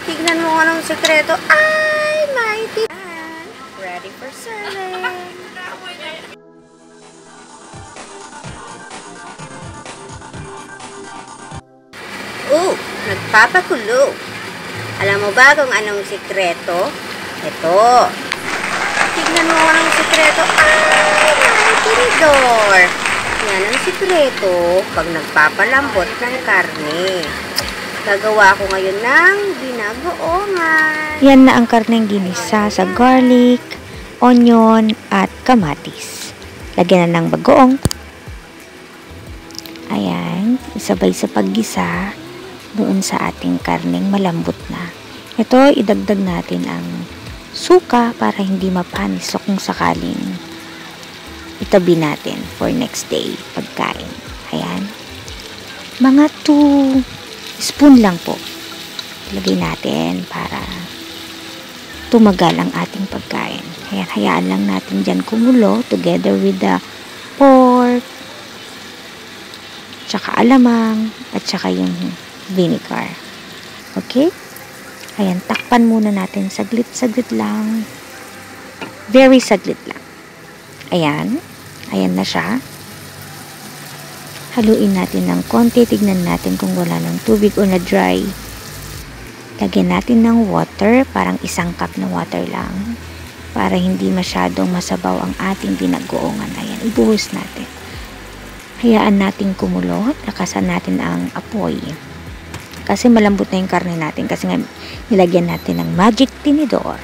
Tignan mo anong sekreto. Ay, mighty. Ready for serving. Nagpapakulo. Alam mo ba kung anong sekreto? Ito. Tignan mo anong sekreto. Ay, mighty Ridor. Yan ang sekreto pag nagpapalambot ng karne. Gagawa ko ngayon ng binagoongan. Yan na ang karneng ginisa sa garlic, onion, at kamatis. Lagyan na ng bagoong. Ayan, isabay sa paggisa doon sa ating karneng malambot na. Ito, idagdag natin ang suka para hindi mapanis so kung sakaling itabi natin for next day pagkain. Ayan. Mga 2 spoon lang po. Ilagay natin para tumagal ang ating pagkain. Ayan, hayaan lang natin dyan kumulo together with the pork, tsaka alamang, at tsaka yung vinegar. Okay? Ayan, takpan muna natin saglit-saglit lang. Very saglit lang. Ayan. Ayan na siya. Haluin natin ng konti. Tignan natin kung wala ng tubig o na dry. Lagyan natin ng water. Parang 1 cup na water lang. Para hindi masyadong masabaw ang ating binagoongan. Ayan, ibuhos natin. Hayaan natin kumulo. Lakasan natin ang apoy. Kasi malambot na yung karne natin. Kasi nga, nilagyan natin ng magic tinidor.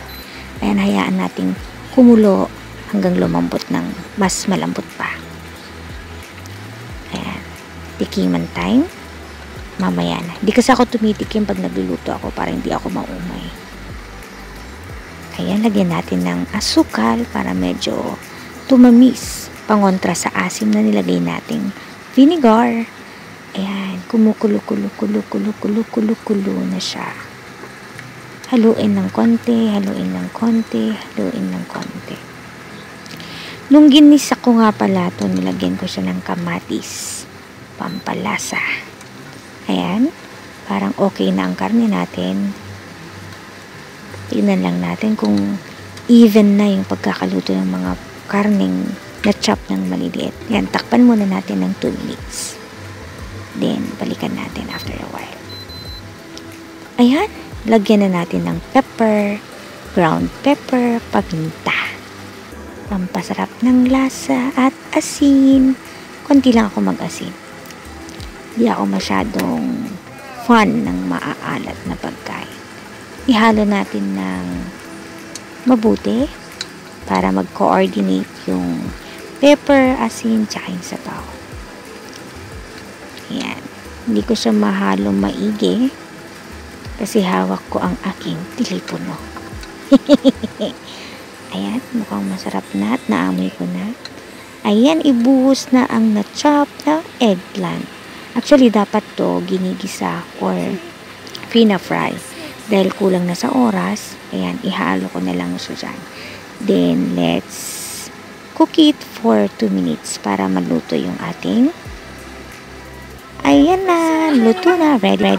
Ayan, hayaan natin kumulo hanggang lumambot ng mas malambot pa. Ayan. Tikiman time. Mamaya na. Hindi kasi ako tumitikim pag nagluluto ako para hindi ako maumay. Ayan, lagyan natin ng asukal para medyo tumamis. Pangontra sa asim na nilagay nating vinegar. Ayan, kumukulo-kulo-kulo-kulo-kulo-kulo na siya. Haluin ng konti, haluin ng konti, haluin ng konti. Nung ginisa ko nga pala ito, nilagyan ko siya ng kamatis. Pampalasa. Ayan, parang okay na ang karne natin. Tignan lang natin kung even na yung pagkakaluto ng mga karneng na chop ng maliliit. Ayan, takpan muna natin ng 2 minutes. Then, balikan natin after a while. Ayan, lagyan na natin ng pepper, ground pepper, paminta. Pampasarap ng lasa at asin. Konti lang ako mag-asin. Di ako masyadong fan ng maaalat na pagkain. Ihalo natin ng mabuti para mag-coordinate yung pepper, asin, tsaka yung sabaw. Ayan. Hindi ko siya mahalo maigi kasi hawak ko ang aking telepono. Ayan, mukhang masarap na at naamoy ko na. Ayan, ibuhos na ang na-chop na eggplant. Actually, dapat to ginigisa or pina-fry. Dahil kulang na sa oras, ayan, ihalo ko na lang siya dyan. Then, let's cook it for 2 minutes para maluto yung ating. Ayan na, luto na, ready.